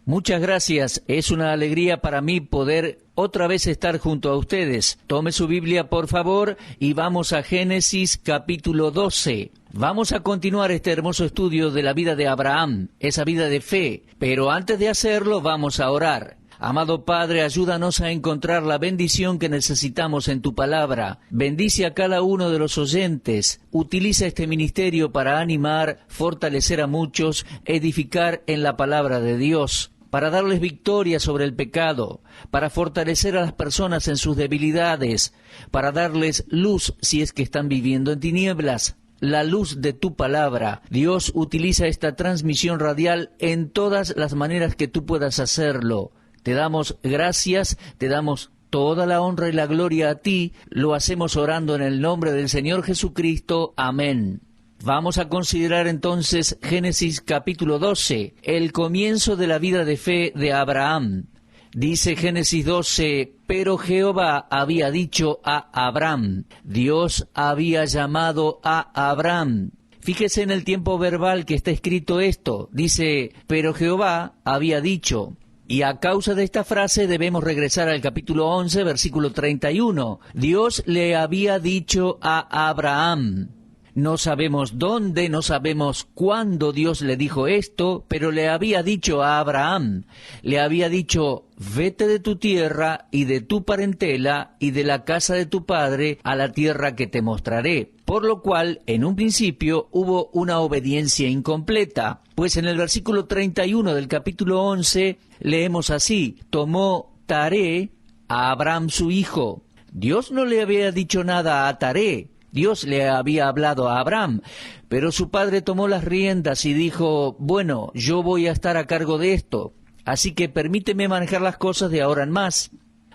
Muchas gracias. Es una alegría para mí poder otra vez estar junto a ustedes. Tome su Biblia, por favor, y vamos a Génesis capítulo 12. Vamos a continuar este hermoso estudio de la vida de Abraham, esa vida de fe. Pero antes de hacerlo, vamos a orar. Amado Padre, ayúdanos a encontrar la bendición que necesitamos en tu palabra. Bendice a cada uno de los oyentes. Utiliza este ministerio para animar, fortalecer a muchos, edificar en la palabra de Dios, para darles victoria sobre el pecado, para fortalecer a las personas en sus debilidades, para darles luz si es que están viviendo en tinieblas. La luz de tu palabra. Dios, utiliza esta transmisión radial en todas las maneras que tú puedas hacerlo. Te damos gracias, te damos toda la honra y la gloria a ti. Lo hacemos orando en el nombre del Señor Jesucristo. Amén. Vamos a considerar entonces Génesis capítulo 12, el comienzo de la vida de fe de Abraham. Dice Génesis 12, pero Jehová había dicho a Abraham, Dios había llamado a Abraham. Fíjese en el tiempo verbal que está escrito esto. Dice, pero Jehová había dicho. Y a causa de esta frase debemos regresar al capítulo 11, versículo 31. Dios le había dicho a Abraham. No sabemos dónde, no sabemos cuándo Dios le dijo esto, pero le había dicho a Abraham. Le había dicho, vete de tu tierra y de tu parentela y de la casa de tu padre a la tierra que te mostraré. Por lo cual, en un principio, hubo una obediencia incompleta, pues en el versículo 31 del capítulo 11 leemos así, tomó Taré a Abraham su hijo. Dios no le había dicho nada a Taré, Dios le había hablado a Abraham, pero su padre tomó las riendas y dijo, bueno, yo voy a estar a cargo de esto, así que permíteme manejar las cosas de ahora en más.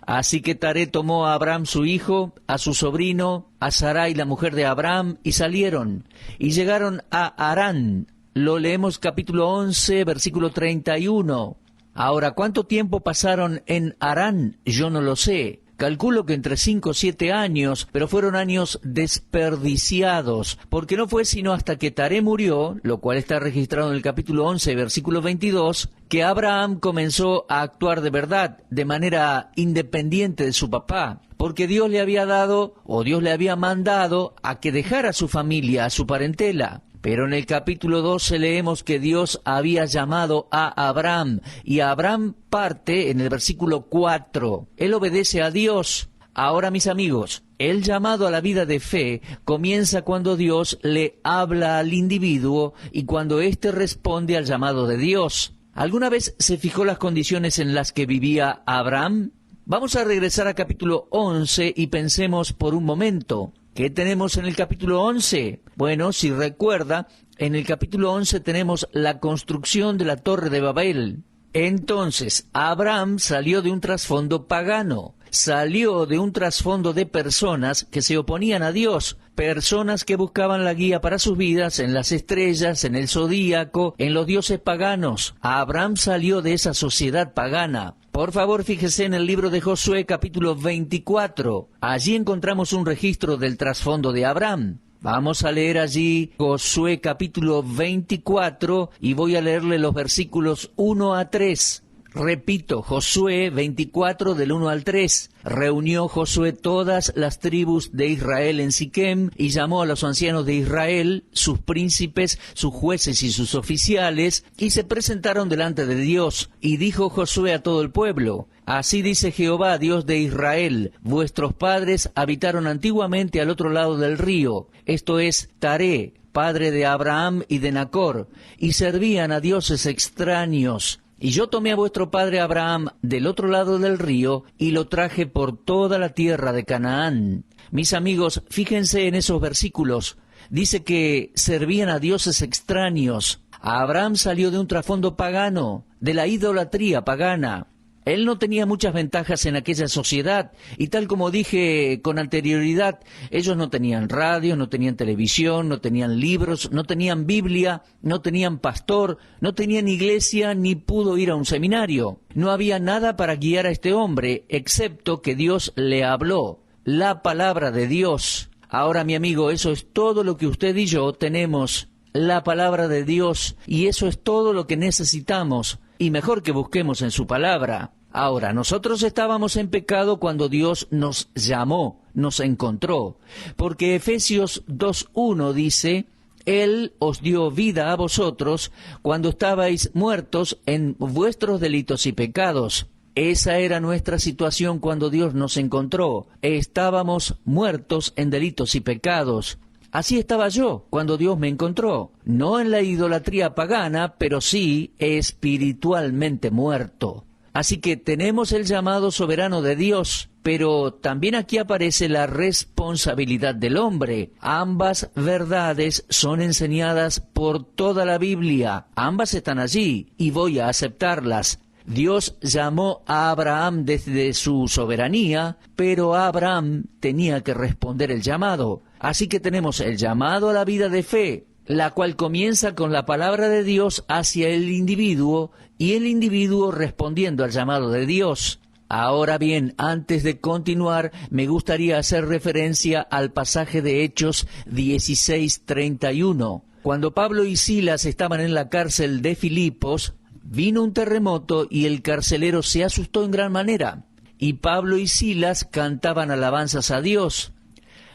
Así que Taré tomó a Abraham su hijo, a su sobrino, a Sarai la mujer de Abraham, y salieron, y llegaron a Harán. Lo leemos capítulo 11, versículo 31. Ahora, ¿cuánto tiempo pasaron en Harán? Yo no lo sé. Calculo que entre 5 o 7 años, pero fueron años desperdiciados, porque no fue sino hasta que Taré murió, lo cual está registrado en el capítulo 11, versículo 22, que Abraham comenzó a actuar de verdad, de manera independiente de su papá, porque Dios le había dado, o Dios le había mandado, a que dejara a su familia, a su parentela. Pero en el capítulo 12 leemos que Dios había llamado a Abraham, y Abraham parte en el versículo 4. Él obedece a Dios. Ahora, mis amigos, el llamado a la vida de fe comienza cuando Dios le habla al individuo y cuando éste responde al llamado de Dios. ¿Alguna vez se fijó las condiciones en las que vivía Abraham? Vamos a regresar al capítulo 11 y pensemos por un momento. ¿Qué tenemos en el capítulo 11? Bueno, si recuerda, en el capítulo 11 tenemos la construcción de la Torre de Babel. Entonces, Abraham salió de un trasfondo pagano, salió de un trasfondo de personas que se oponían a Dios, personas que buscaban la guía para sus vidas en las estrellas, en el zodíaco, en los dioses paganos. Abraham salió de esa sociedad pagana. Por favor, fíjese en el libro de Josué, capítulo 24. Allí encontramos un registro del trasfondo de Abraham. Vamos a leer allí Josué, capítulo 24, y voy a leerle los versículos 1 a 3. Repito, Josué 24 del 1 al 3. Reunió Josué todas las tribus de Israel en Siquem y llamó a los ancianos de Israel, sus príncipes, sus jueces y sus oficiales, y se presentaron delante de Dios. Y dijo Josué a todo el pueblo, así dice Jehová, Dios de Israel, vuestros padres habitaron antiguamente al otro lado del río, esto es Taré, padre de Abraham y de Nacor, y servían a dioses extraños. Y yo tomé a vuestro padre Abraham del otro lado del río y lo traje por toda la tierra de Canaán. Mis amigos, fíjense en esos versículos. Dice que servían a dioses extraños. Abraham salió de un trasfondo pagano, de la idolatría pagana. Él no tenía muchas ventajas en aquella sociedad, y tal como dije con anterioridad, ellos no tenían radio, no tenían televisión, no tenían libros, no tenían Biblia, no tenían pastor, no tenían iglesia, ni pudo ir a un seminario. No había nada para guiar a este hombre, excepto que Dios le habló, la palabra de Dios. Ahora, mi amigo, eso es todo lo que usted y yo tenemos, la palabra de Dios, y eso es todo lo que necesitamos. y mejor que busquemos en su palabra. Ahora, nosotros estábamos en pecado cuando Dios nos llamó, nos encontró, porque Efesios 2:1 dice: Él os dio vida a vosotros cuando estabais muertos en vuestros delitos y pecados. Esa era nuestra situación cuando Dios nos encontró. Estábamos muertos en delitos y pecados. Así estaba yo cuando Dios me encontró. No en la idolatría pagana, pero sí espiritualmente muerto. Así que tenemos el llamado soberano de Dios, pero también aquí aparece la responsabilidad del hombre. Ambas verdades son enseñadas por toda la Biblia. Ambas están allí y voy a aceptarlas. Dios llamó a Abraham desde su soberanía, pero Abraham tenía que responder el llamado. Así que tenemos el llamado a la vida de fe, la cual comienza con la palabra de Dios hacia el individuo y el individuo respondiendo al llamado de Dios. Ahora bien, antes de continuar, me gustaría hacer referencia al pasaje de Hechos 16:31. Cuando Pablo y Silas estaban en la cárcel de Filipos, vino un terremoto y el carcelero se asustó en gran manera. Y Pablo y Silas cantaban alabanzas a Dios.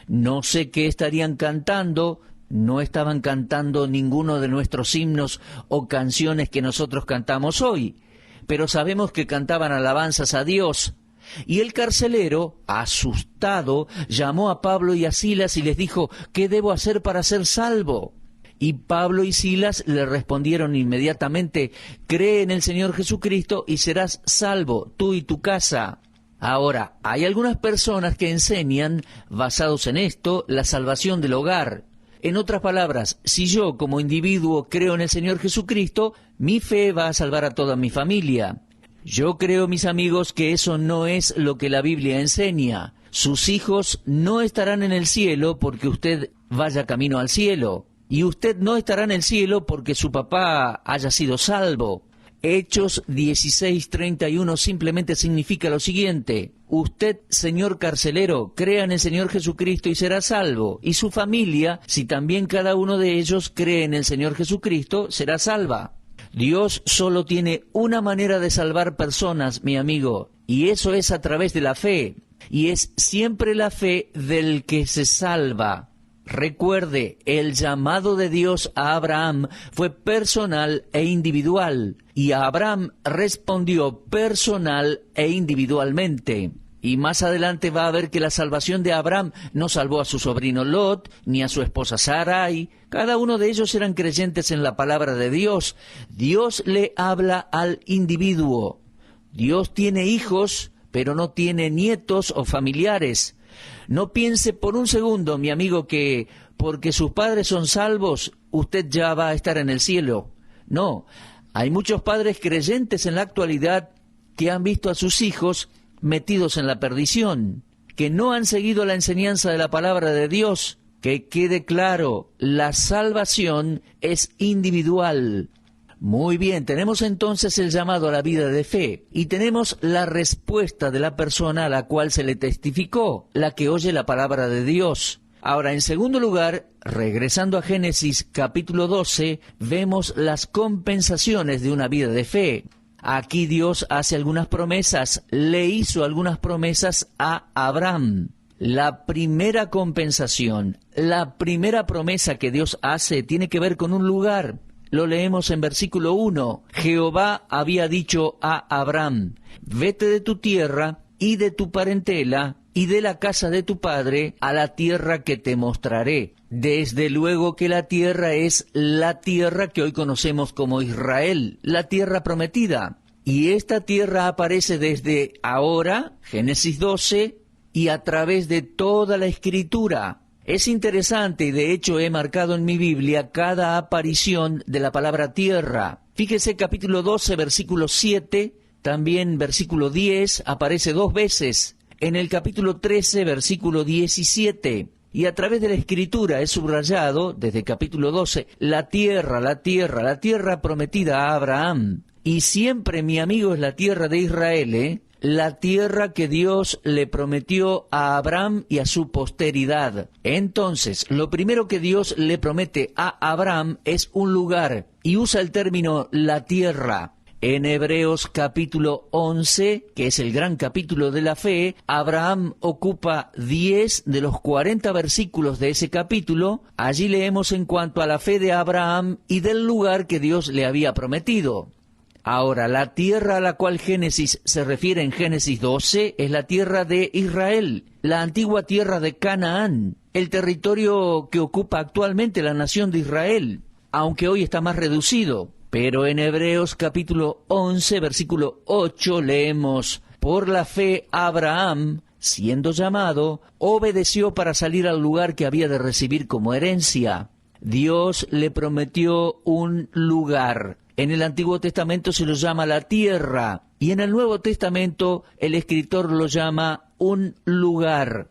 No sé qué estarían cantando. No estaban cantando ninguno de nuestros himnos o canciones que nosotros cantamos hoy, pero sabemos que cantaban alabanzas a Dios. Y el carcelero, asustado, llamó a Pablo y a Silas y les dijo: ¿qué debo hacer para ser salvo? Y Pablo y Silas le respondieron inmediatamente: cree en el Señor Jesucristo y serás salvo, tú y tu casa. Ahora, hay algunas personas que enseñan, basados en esto, la salvación del hogar. En otras palabras, si yo como individuo creo en el Señor Jesucristo, mi fe va a salvar a toda mi familia. Yo creo, mis amigos, que eso no es lo que la Biblia enseña. Sus hijos no estarán en el cielo porque usted vaya camino al cielo. Y usted no estará en el cielo porque su papá haya sido salvo. Hechos 16:31 simplemente significa lo siguiente: usted, señor carcelero, crea en el Señor Jesucristo y será salvo, y su familia, si también cada uno de ellos cree en el Señor Jesucristo, será salva. Dios solo tiene una manera de salvar personas, mi amigo, y eso es a través de la fe, y es siempre la fe del que se salva. Recuerde, el llamado de Dios a Abraham fue personal e individual, y Abraham respondió personal e individualmente. Y más adelante va a ver que la salvación de Abraham no salvó a su sobrino Lot, ni a su esposa Sarai. Cada uno de ellos eran creyentes en la palabra de Dios. Dios le habla al individuo. Dios tiene hijos, pero no tiene nietos o familiares. No piense por un segundo, mi amigo, que porque sus padres son salvos, usted ya va a estar en el cielo. No, hay muchos padres creyentes en la actualidad que han visto a sus hijos metidos en la perdición, que no han seguido la enseñanza de la palabra de Dios. Que quede claro, la salvación es individual. Muy bien, tenemos entonces el llamado a la vida de fe y tenemos la respuesta de la persona a la cual se le testificó, la que oye la palabra de Dios. Ahora, en segundo lugar, regresando a Génesis capítulo 12, vemos las compensaciones de una vida de fe. Aquí Dios hace algunas promesas, le hizo algunas promesas a Abraham. La primera compensación, la primera promesa que Dios hace tiene que ver con un lugar. Lo leemos en versículo 1. Jehová había dicho a Abraham: vete de tu tierra y de tu parentela y de la casa de tu padre a la tierra que te mostraré. Desde luego que la tierra es la tierra que hoy conocemos como Israel, la tierra prometida. Y esta tierra aparece desde ahora, Génesis 12, y a través de toda la Escritura. Es interesante y de hecho he marcado en mi Biblia cada aparición de la palabra tierra. Fíjese, capítulo 12, versículo 7, también versículo 10, aparece 2 veces. En el capítulo 13, versículo 17. Y a través de la Escritura es subrayado, desde el capítulo 12, la tierra prometida a Abraham. Y siempre, mi amigo, es la tierra de Israel, la tierra que Dios le prometió a Abraham y a su posteridad. Entonces, lo primero que Dios le promete a Abraham es un lugar, y usa el término la tierra. En Hebreos capítulo 11, que es el gran capítulo de la fe, Abraham ocupa 10 de los 40 versículos de ese capítulo. Allí leemos en cuanto a la fe de Abraham y del lugar que Dios le había prometido. Ahora, la tierra a la cual Génesis se refiere en Génesis 12 es la tierra de Israel, la antigua tierra de Canaán, el territorio que ocupa actualmente la nación de Israel, aunque hoy está más reducido. Pero en Hebreos capítulo 11, versículo 8 leemos: por la fe Abraham, siendo llamado, obedeció para salir al lugar que había de recibir como herencia. Dios le prometió un lugar. En el Antiguo Testamento se lo llama la tierra, y en el Nuevo Testamento el escritor lo llama un lugar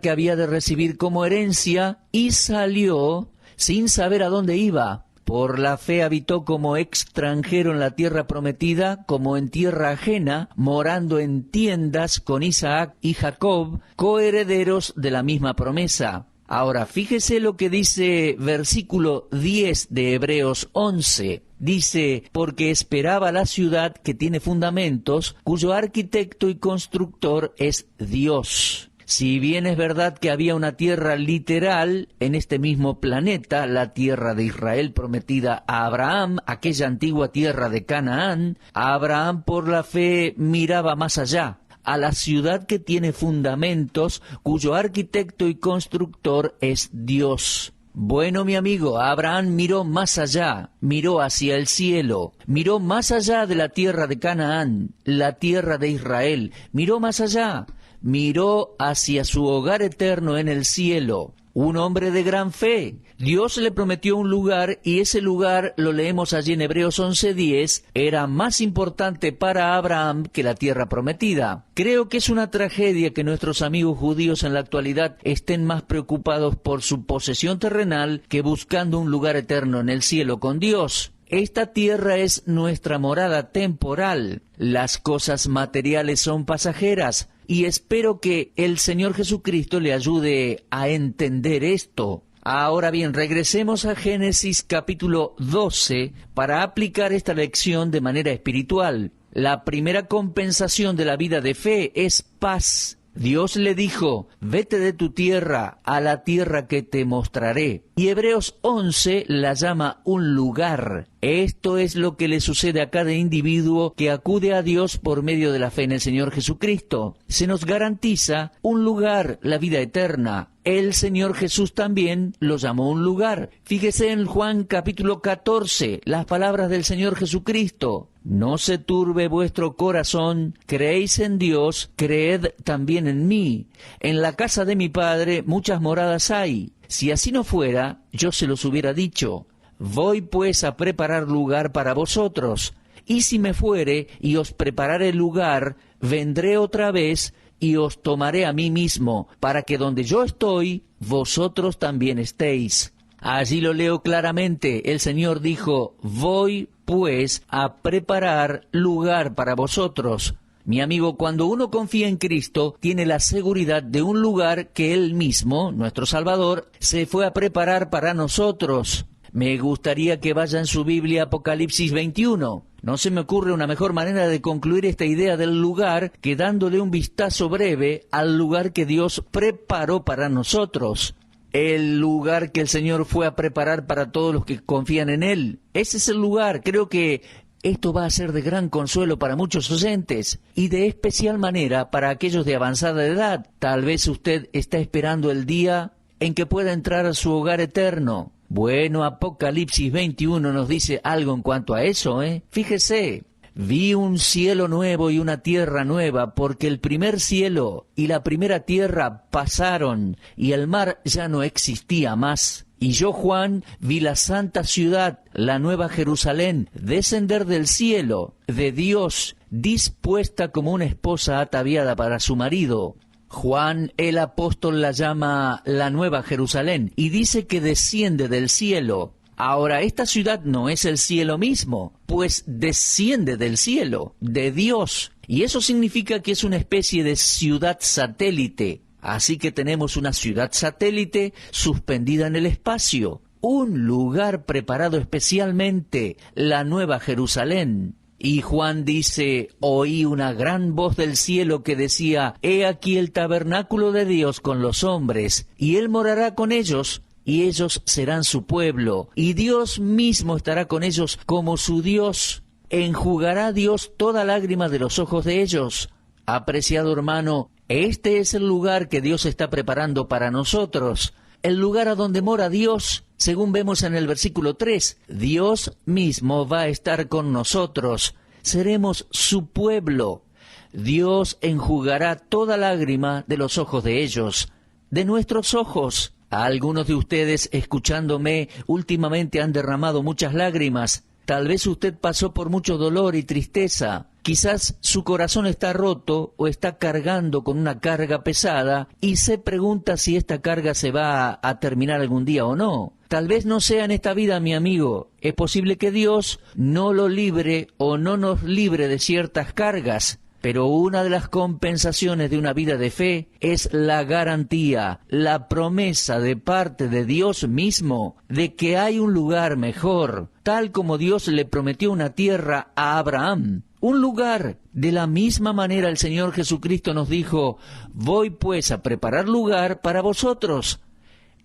que había de recibir como herencia, y salió sin saber a dónde iba. Por la fe habitó como extranjero en la tierra prometida, como en tierra ajena, morando en tiendas con Isaac y Jacob, coherederos de la misma promesa. Ahora, fíjese lo que dice versículo 10 de Hebreos 11. Dice: porque esperaba la ciudad que tiene fundamentos, cuyo arquitecto y constructor es Dios. Si bien es verdad que había una tierra literal en este mismo planeta, la tierra de Israel prometida a Abraham, aquella antigua tierra de Canaán, Abraham por la fe miraba más allá, a la ciudad que tiene fundamentos, cuyo arquitecto y constructor es Dios. Bueno, mi amigo, Abraham miró más allá, miró hacia el cielo, miró más allá de la tierra de Canaán, la tierra de Israel, miró más allá, miró hacia su hogar eterno en el cielo. Un hombre de gran fe. Dios le prometió un lugar, y ese lugar, lo leemos allí en Hebreos 11:10, era más importante para Abraham que la tierra prometida. Creo que es una tragedia que nuestros amigos judíos en la actualidad estén más preocupados por su posesión terrenal que buscando un lugar eterno en el cielo con Dios. Esta tierra es nuestra morada temporal. Las cosas materiales son pasajeras, y espero que el Señor Jesucristo le ayude a entender esto. Ahora bien, regresemos a Génesis capítulo 12 para aplicar esta lección de manera espiritual. La primera compensación de la vida de fe es paz. Dios le dijo: vete de tu tierra a la tierra que te mostraré. Y Hebreos 11 la llama un lugar. Esto es lo que le sucede a cada individuo que acude a Dios por medio de la fe en el Señor Jesucristo. Se nos garantiza un lugar, la vida eterna. El Señor Jesús también lo llamó un lugar. Fíjese en Juan capítulo 14, las palabras del Señor Jesucristo: no se turbe vuestro corazón, creéis en Dios, creed también en mí. En la casa de mi Padre muchas moradas hay. Si así no fuera, yo se los hubiera dicho. Voy pues a preparar lugar para vosotros. Y si me fuere y os preparare lugar, vendré otra vez y os tomaré a mí mismo, para que donde yo estoy, vosotros también estéis. Allí lo leo claramente. El Señor dijo: voy pues a preparar lugar para vosotros. Mi amigo, cuando uno confía en Cristo, tiene la seguridad de un lugar que Él mismo, nuestro Salvador, se fue a preparar para nosotros. Me gustaría que vaya en su Biblia Apocalipsis 21. No se me ocurre una mejor manera de concluir esta idea del lugar que dándole un vistazo breve al lugar que Dios preparó para nosotros. El lugar que el Señor fue a preparar para todos los que confían en Él. Ese es el lugar. Creo que esto va a ser de gran consuelo para muchos oyentes y de especial manera para aquellos de avanzada edad. Tal vez usted está esperando el día en que pueda entrar a su hogar eterno. Bueno, Apocalipsis 21 nos dice algo en cuanto a eso, Fíjese: vi un cielo nuevo y una tierra nueva, porque el primer cielo y la primera tierra pasaron, y el mar ya no existía más. Y yo, Juan, vi la santa ciudad, la nueva Jerusalén, descender del cielo, de Dios, dispuesta como una esposa ataviada para su marido. Juan el apóstol la llama la nueva Jerusalén y dice que desciende del cielo. Ahora, esta ciudad no es el cielo mismo, pues desciende del cielo, de Dios. Y eso significa que es una especie de ciudad satélite. Así que tenemos una ciudad satélite suspendida en el espacio. Un lugar preparado especialmente, la nueva Jerusalén. Y Juan dice, oí una gran voz del cielo que decía, he aquí el tabernáculo de Dios con los hombres, y Él morará con ellos, y ellos serán su pueblo, y Dios mismo estará con ellos como su Dios. Enjugará Dios toda lágrima de los ojos de ellos. Apreciado hermano, este es el lugar que Dios está preparando para nosotros, el lugar a donde mora Dios. Según vemos en el versículo 3, Dios mismo va a estar con nosotros, seremos su pueblo. Dios enjugará toda lágrima de los ojos de ellos, de nuestros ojos. Algunos de ustedes, escuchándome, últimamente han derramado muchas lágrimas. Tal vez usted pasó por mucho dolor y tristeza. Quizás su corazón está roto o está cargando con una carga pesada y se pregunta si esta carga se va a terminar algún día o no. Tal vez no sea en esta vida, mi amigo. Es posible que Dios no lo libre o no nos libre de ciertas cargas. Pero una de las compensaciones de una vida de fe es la garantía, la promesa de parte de Dios mismo de que hay un lugar mejor, tal como Dios le prometió una tierra a Abraham. Un lugar. De la misma manera el Señor Jesucristo nos dijo, voy pues a preparar lugar para vosotros.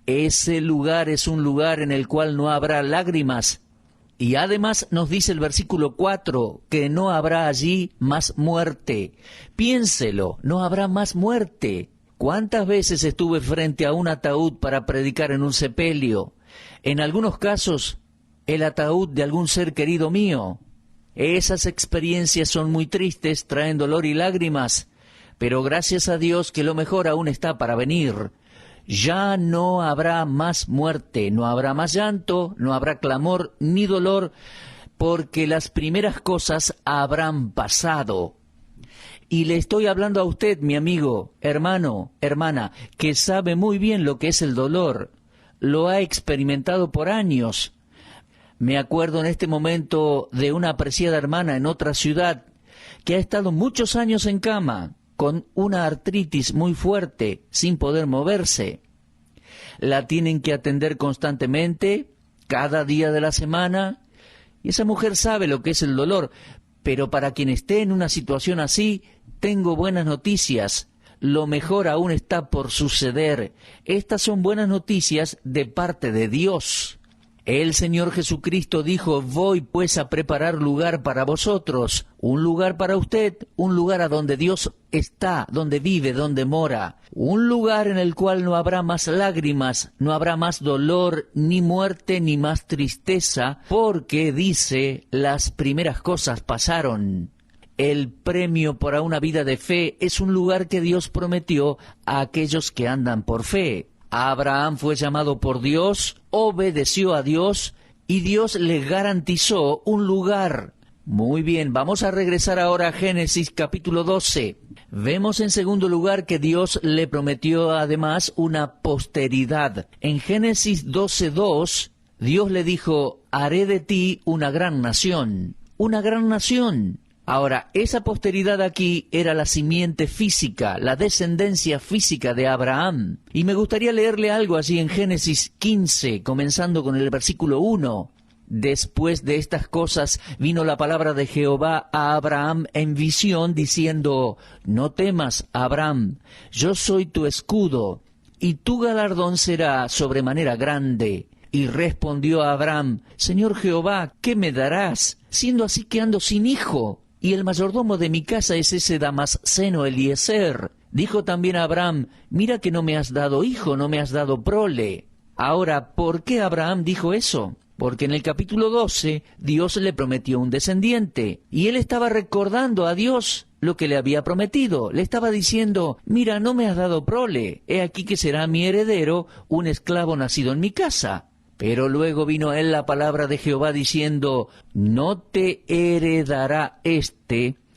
Ese lugar es un lugar en el cual no habrá lágrimas. Y además nos dice el versículo 4, que no habrá allí más muerte. Piénselo, no habrá más muerte. ¿Cuántas veces estuve frente a un ataúd para predicar en un sepelio? En algunos casos, el ataúd de algún ser querido mío. Esas experiencias son muy tristes, traen dolor y lágrimas, pero gracias a Dios que lo mejor aún está para venir. Ya no habrá más muerte, no habrá más llanto, no habrá clamor ni dolor, porque las primeras cosas habrán pasado. Y le estoy hablando a usted, mi amigo, hermano, hermana, que sabe muy bien lo que es el dolor. Lo ha experimentado por años. Me acuerdo en este momento de una apreciada hermana en otra ciudad que ha estado muchos años en cama, con una artritis muy fuerte, sin poder moverse. La tienen que atender constantemente, cada día de la semana, y esa mujer sabe lo que es el dolor. Pero para quien esté en una situación así, tengo buenas noticias. Lo mejor aún está por suceder. Estas son buenas noticias de parte de Dios. El Señor Jesucristo dijo, voy pues a preparar lugar para vosotros, un lugar para usted, un lugar a donde Dios está, donde vive, donde mora, un lugar en el cual no habrá más lágrimas, no habrá más dolor, ni muerte, ni más tristeza, porque dice, las primeras cosas pasaron. El premio para una vida de fe es un lugar que Dios prometió a aquellos que andan por fe. Abraham fue llamado por Dios, obedeció a Dios y Dios le garantizó un lugar. Muy bien, vamos a regresar ahora a Génesis capítulo 12. Vemos en segundo lugar que Dios le prometió además una posteridad. En Génesis 12:2, Dios le dijo, haré de ti una gran nación. Una gran nación. Ahora, esa posteridad aquí era la simiente física, la descendencia física de Abraham. Y me gustaría leerle algo allí en Génesis 15, comenzando con el versículo 1. Después de estas cosas vino la palabra de Jehová a Abraham en visión, diciendo, no temas, Abraham, yo soy tu escudo, y tu galardón será sobremanera grande. Y respondió Abraham, Señor Jehová, ¿qué me darás, siendo así que ando sin hijo? Y el mayordomo de mi casa es ese Damasceno Eliezer. Dijo también Abraham, mira que no me has dado hijo, no me has dado prole. Ahora, ¿por qué Abraham dijo eso? Porque en el capítulo 12, Dios le prometió un descendiente, y él estaba recordando a Dios lo que le había prometido. Le estaba diciendo, mira, no me has dado prole, he aquí que será mi heredero, un esclavo nacido en mi casa. Pero luego vino a él la palabra de Jehová diciendo, no te heredará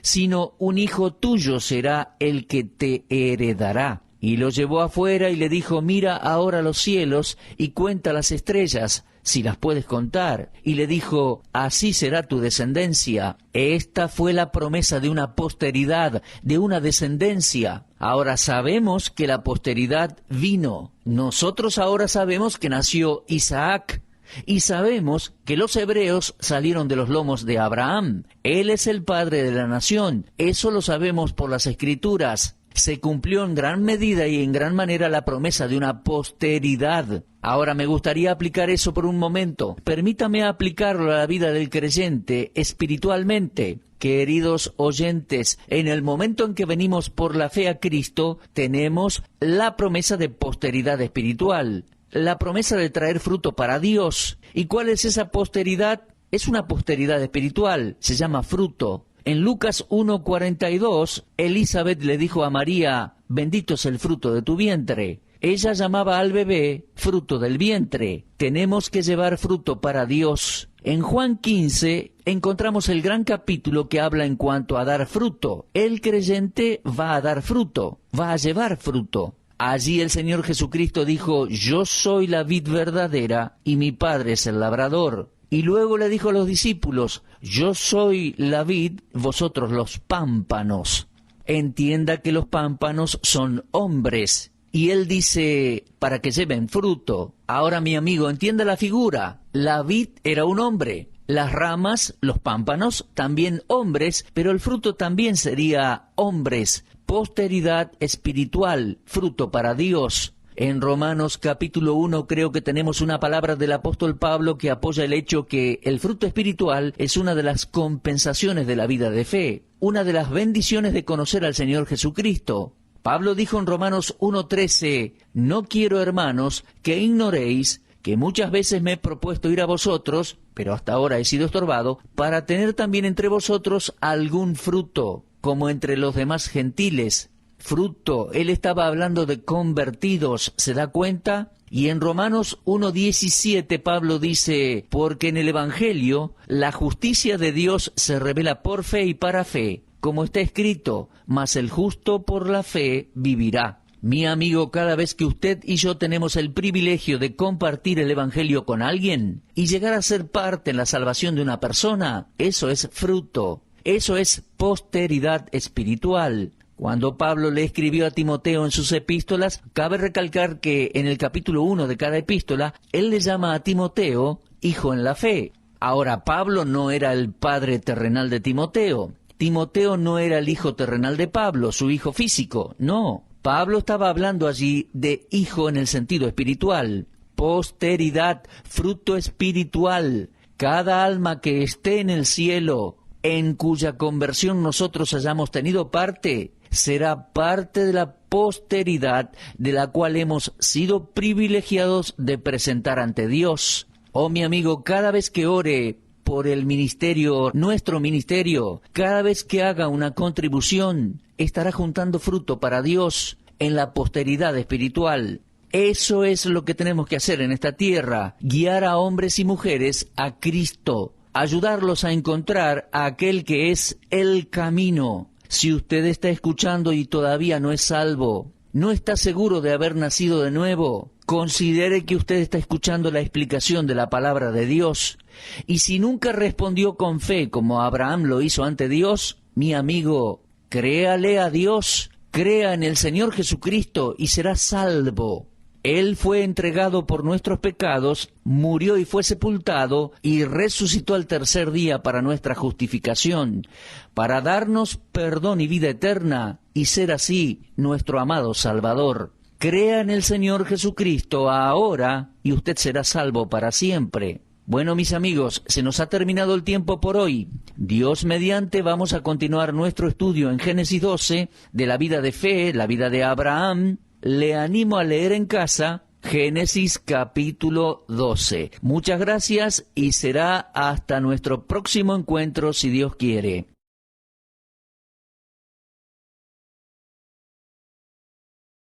sino un hijo tuyo será el que te heredará. Y lo llevó afuera y le dijo, mira ahora los cielos y cuenta las estrellas, si las puedes contar. Y le dijo, así será tu descendencia. Esta fue la promesa de una posteridad, de una descendencia. Ahora sabemos que la posteridad vino. Nosotros ahora sabemos que nació Isaac. Y sabemos que los hebreos salieron de los lomos de Abraham. Él es el padre de la nación. Eso lo sabemos por las Escrituras. Se cumplió en gran medida y en gran manera la promesa de una posteridad. Ahora me gustaría aplicar eso por un momento. Permítame aplicarlo a la vida del creyente espiritualmente. Queridos oyentes, en el momento en que venimos por la fe a Cristo, tenemos la promesa de posteridad espiritual, la promesa de traer fruto para Dios. ¿Y cuál es esa posteridad? Es una posteridad espiritual, se llama fruto. En Lucas 1:42, Elizabeth le dijo a María, bendito es el fruto de tu vientre. Ella llamaba al bebé fruto del vientre. Tenemos que llevar fruto para Dios. En Juan 15 encontramos el gran capítulo que habla en cuanto a dar fruto. El creyente va a dar fruto, va a llevar fruto. Allí el Señor Jesucristo dijo, yo soy la vid verdadera y mi Padre es el labrador. Y luego le dijo a los discípulos, yo soy la vid, vosotros los pámpanos. Entienda que los pámpanos son hombres. Y él dice, para que lleven fruto. Ahora, mi amigo, entienda la figura. La vid era un hombre. Las ramas, los pámpanos, también hombres, pero el fruto también sería hombres. Posteridad espiritual, fruto para Dios. En Romanos capítulo 1 creo que tenemos una palabra del apóstol Pablo que apoya el hecho que el fruto espiritual es una de las compensaciones de la vida de fe, una de las bendiciones de conocer al Señor Jesucristo. Pablo dijo en Romanos 1:13, no quiero, hermanos, que ignoréis que muchas veces me he propuesto ir a vosotros, pero hasta ahora he sido estorbado, para tener también entre vosotros algún fruto, como entre los demás gentiles. Fruto, él estaba hablando de convertidos, ¿se da cuenta? Y en Romanos 1:17 Pablo dice, porque en el Evangelio la justicia de Dios se revela por fe y para fe, como está escrito, mas el justo por la fe vivirá. Mi amigo, cada vez que usted y yo tenemos el privilegio de compartir el Evangelio con alguien y llegar a ser parte en la salvación de una persona, eso es fruto, eso es posteridad espiritual. Cuando Pablo le escribió a Timoteo en sus epístolas, cabe recalcar que en el capítulo 1 de cada epístola, él le llama a Timoteo hijo en la fe. Ahora, Pablo no era el padre terrenal de Timoteo. Timoteo no era el hijo terrenal de Pablo, su hijo físico, no. Pablo estaba hablando allí de hijo en el sentido espiritual. Posteridad, fruto espiritual. Cada alma que esté en el cielo, en cuya conversión nosotros hayamos tenido parte, será parte de la posteridad de la cual hemos sido privilegiados de presentar ante Dios. Oh, mi amigo, cada vez que ore por el ministerio, nuestro ministerio, cada vez que haga una contribución, estará juntando fruto para Dios en la posteridad espiritual. Eso es lo que tenemos que hacer en esta tierra, guiar a hombres y mujeres a Cristo, ayudarlos a encontrar a aquel que es el camino. Si usted está escuchando y todavía no es salvo, no está seguro de haber nacido de nuevo, considere que usted está escuchando la explicación de la palabra de Dios. Y si nunca respondió con fe como Abraham lo hizo ante Dios, mi amigo, créale a Dios, crea en el Señor Jesucristo y será salvo. Él fue entregado por nuestros pecados, murió y fue sepultado, y resucitó al tercer día para nuestra justificación, para darnos perdón y vida eterna, y ser así nuestro amado Salvador. Crea en el Señor Jesucristo ahora, y usted será salvo para siempre. Bueno, mis amigos, se nos ha terminado el tiempo por hoy. Dios mediante, vamos a continuar nuestro estudio en Génesis 12, de la vida de fe, la vida de Abraham. Le animo a leer en casa Génesis capítulo 12. Muchas gracias y será hasta nuestro próximo encuentro si Dios quiere.